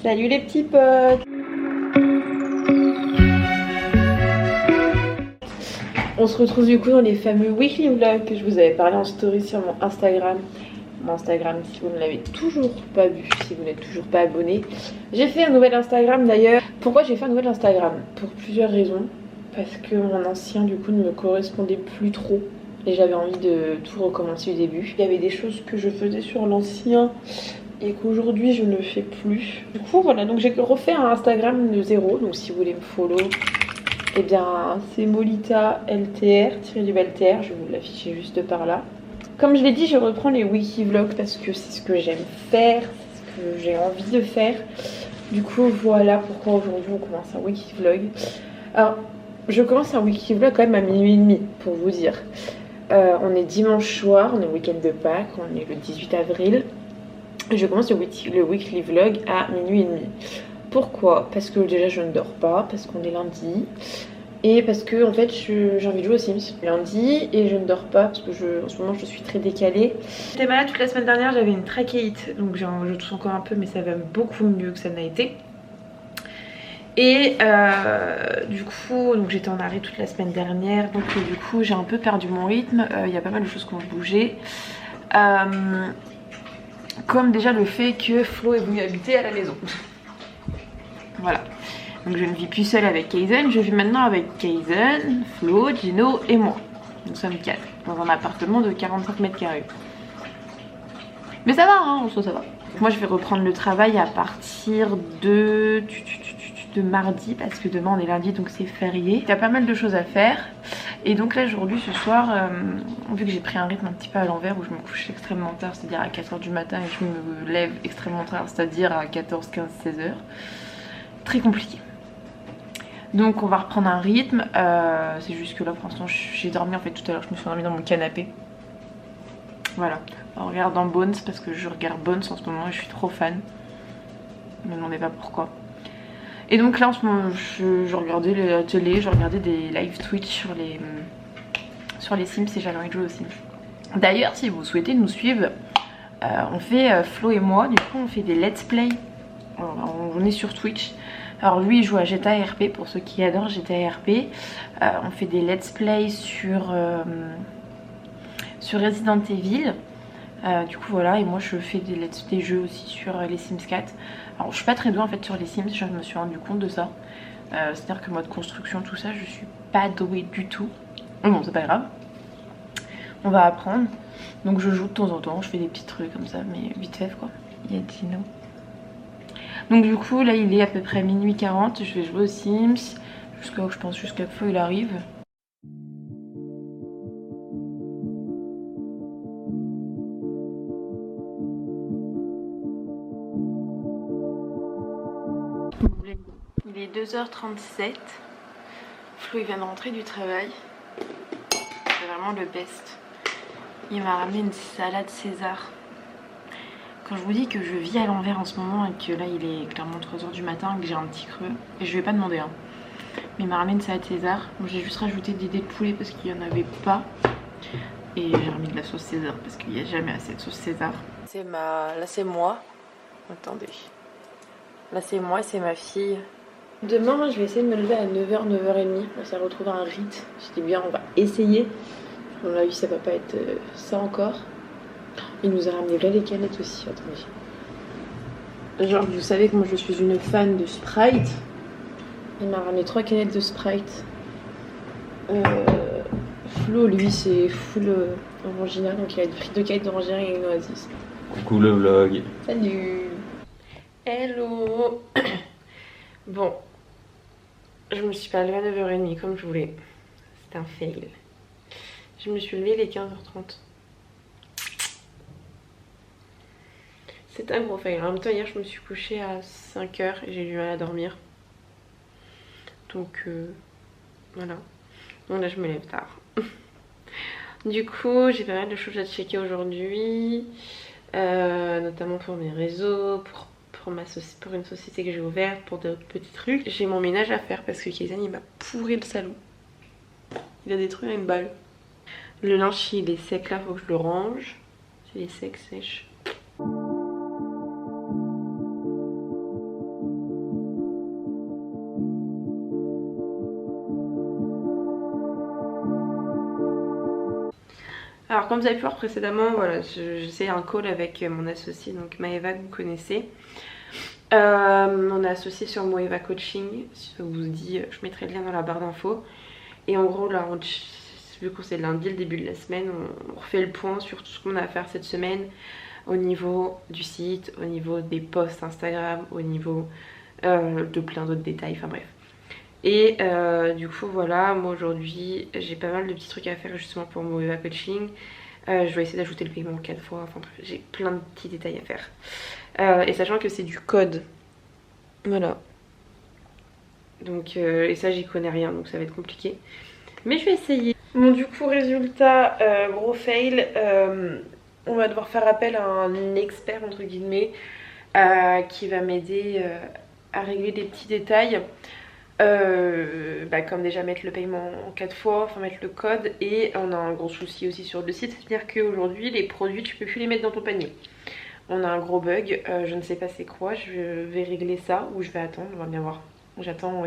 Salut les petits potes. On se retrouve du coup dans les fameux weekly vlogs que je vous avais parlé en story sur mon Instagram. Mon Instagram, si vous ne l'avez toujours pas vu, si vous n'êtes toujours pas abonné. J'ai fait un nouvel Instagram d'ailleurs. Pourquoi j'ai fait un nouvel Instagram? Pour plusieurs raisons. Parce que mon ancien du coup ne me correspondait plus trop. Et j'avais envie de tout recommencer du début. Il y avait des choses que je faisais sur l'ancien et qu'aujourd'hui je ne fais plus. Du coup voilà, donc j'ai refait un Instagram de zéro. Donc si vous voulez me follow, eh bien c'est Molita LTR, _LTR, je vais vous l'afficher juste par là. Comme je l'ai dit, je reprends les wiki vlogs parce que c'est ce que j'aime faire, c'est ce que j'ai envie de faire. Du coup voilà pourquoi aujourd'hui on commence un wiki vlog. Alors je commence un wiki vlog quand même à minuit et demi pour vous dire. On est dimanche soir, on est week-end de Pâques, on est le 18 avril. Je commence le weekly vlog à minuit et demi. Pourquoi? Parce que déjà je ne dors pas, parce qu'on est lundi. Et parce que en fait j'ai envie de jouer aux Sims lundi et je ne dors pas parce que en ce moment je suis très décalée. J'étais malade toute la semaine dernière, j'avais une trachéite, donc je tousse encore un peu mais ça va beaucoup mieux que ça n'a été. Et du coup donc j'étais en arrêt toute la semaine dernière, donc du coup j'ai un peu perdu mon rythme. Il y a pas mal de choses qui ont bougé. Comme déjà le fait que Flo est venu habiter à la maison. Voilà. Donc je ne vis plus seule avec Kaizen, je vis maintenant avec Kaizen, Flo, Gino et moi. Nous sommes 4 dans un appartement de 45 mètres carrés. Mais ça va, hein, en soi ça va. Moi je vais reprendre le travail à partir de mardi parce que demain on est lundi donc c'est férié. Il y a pas mal de choses à faire. Et donc là aujourd'hui ce soir, vu que j'ai pris un rythme un petit peu à l'envers où je me couche extrêmement tard, c'est-à-dire à 4h du matin et je me lève extrêmement tard, c'est-à-dire à 14, 15, 16h. Très compliqué. Donc on va reprendre un rythme, c'est juste que là pour l'instant j'ai dormi en fait tout à l'heure, je me suis endormie dans mon canapé. Voilà, en regardant Bones parce que je regarde Bones en ce moment et je suis trop fan. Ne me demandez pas pourquoi. Et donc là en ce moment je regardais la télé, je regardais des live Twitch sur les Sims et j'avais envie de jouer aux Sims. D'ailleurs si vous souhaitez nous suivre, on fait Flo et moi, du coup on fait des let's play. On est sur Twitch. Alors lui il joue à GTA RP pour ceux qui adorent GTA RP. On fait des let's play sur Resident Evil. Du coup voilà, et moi je fais des jeux aussi sur les Sims 4. Alors je suis pas très douée en fait sur les Sims, je me suis rendu compte de ça. C'est à dire que mode construction tout ça je suis pas douée du tout. Bon c'est pas grave, on va apprendre. Donc je joue de temps en temps, je fais des petits trucs comme ça mais vite fait quoi. Il y a Gino. Donc du coup là il est à peu près minuit 40, je vais jouer aux Sims jusqu'à que Flo il arrive. Il est 2h37, Flo il vient de rentrer du travail, c'est vraiment le best. Il m'a ramené une salade César. Quand je vous dis que je vis à l'envers en ce moment et que là il est clairement 3h du matin et que j'ai un petit creux, et je vais pas demander mais il m'a ramené une salade César. J'ai juste rajouté des dés de poulet parce qu'il n'y en avait pas. Et j'ai remis de la sauce César parce qu'il n'y a jamais assez de sauce César. Là c'est moi. Attendez. Là c'est moi et c'est ma fille. Demain je vais essayer de me lever à 9h, 9h30. On s'est retrouvé un rite. Je dis bien on va essayer. À mon avis ça va pas être ça encore. Il nous a ramené là les canettes aussi. Attendez. Genre vous savez que moi je suis une fan de Sprite. Il m'a ramené 3 canettes de Sprite. Flo, lui, c'est full Orangina, donc il a pris 2 canettes d'Orangina et une Oasis. Coucou le vlog. Salut. Hello. Bon, je me suis pas levée à 9h30 comme je voulais. C'était un fail. Je me suis levée les 15h30. C'est un gros fail. En même temps, hier, je me suis couchée à 5h et j'ai eu du mal à dormir. Donc, voilà. Donc là, je me lève tard. Du coup, j'ai pas mal de choses à checker aujourd'hui. Notamment pour mes réseaux, pour une société que j'ai ouverte, pour d'autres petits trucs. J'ai mon ménage à faire parce que Kaizen, il m'a pourri le salon. Il a détruit une balle. Le linge, il est sec là, faut que je le range. C'est les secs sèches. Alors comme vous avez pu voir précédemment, voilà, j'essaie un call avec mon associé, donc Maëva que vous connaissez. On est associé sur Moeva Coaching, si ça vous dit, je mettrai le lien dans la barre d'infos. Et en gros là, vu qu'on c'est lundi, le début de la semaine, on refait le point sur tout ce qu'on a à faire cette semaine au niveau du site, au niveau des posts Instagram, au niveau de plein d'autres détails, enfin bref. Et du coup voilà, moi aujourd'hui j'ai pas mal de petits trucs à faire justement pour Moeva Coaching. Je vais essayer d'ajouter le paiement 4 fois, enfin bref, j'ai plein de petits détails à faire. Et sachant que c'est du code, voilà. Donc et ça j'y connais rien, donc ça va être compliqué. Mais je vais essayer. Bon du coup résultat, gros fail. On va devoir faire appel à un expert entre guillemets qui va m'aider à régler des petits détails. Comme déjà mettre le paiement en 4 fois, enfin mettre le code. Et on a un gros souci aussi sur le site, c'est-à-dire qu'aujourd'hui les produits tu peux plus les mettre dans ton panier. On a un gros bug, je ne sais pas c'est quoi, je vais régler ça ou je vais attendre, on va bien voir. J'attends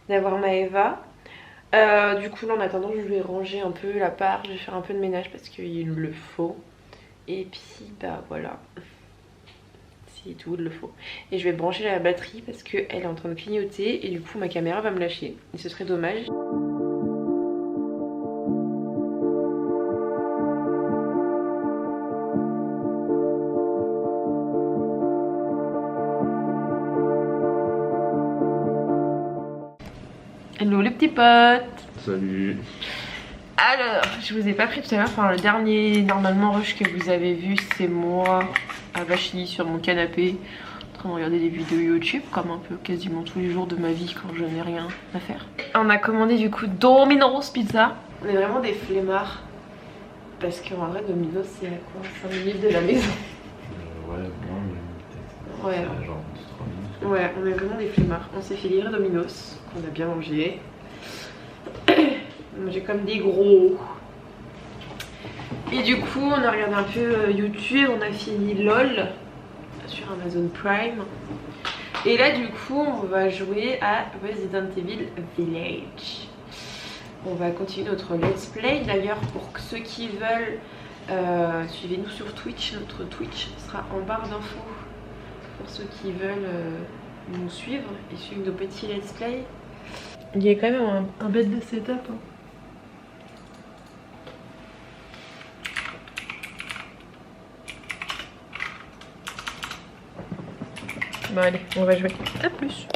d'avoir Maëva. Du coup là en attendant je vais ranger un peu l'appart, je vais faire un peu de ménage parce qu'il le faut. Et puis bah voilà, c'est tout, il le faut. Et je vais brancher la batterie parce qu'elle est en train de clignoter et du coup ma caméra va me lâcher. Et ce serait dommage. Hello les petits potes. Salut. Alors, je vous ai pas pris tout à l'heure, enfin le dernier normalement rush que vous avez vu c'est moi à Vachy sur mon canapé en train de regarder des vidéos YouTube comme un peu quasiment tous les jours de ma vie quand je n'ai rien à faire. On a commandé du coup Domino's Pizza. On est vraiment des flemmards parce qu'en vrai Domino's c'est à quoi 5 minutes de la maison. Ouais, non, mais peut-être. Ouais. Genre 3 minutes. Ouais, on est vraiment des flemmards. On s'est fait livrer Domino's, qu'on a bien mangé. J'ai comme des gros. Et du coup, on a regardé un peu YouTube, on a fini LOL sur Amazon Prime. Et là, du coup, on va jouer à Resident Evil Village. On va continuer notre let's play. D'ailleurs, pour ceux qui veulent, suivez-nous sur Twitch. Notre Twitch sera en barre d'infos. Pour ceux qui veulent nous suivre et suivre nos petits let's play. Il y a quand même un bête de setup. Hein. Bon allez, on va jouer. À plus.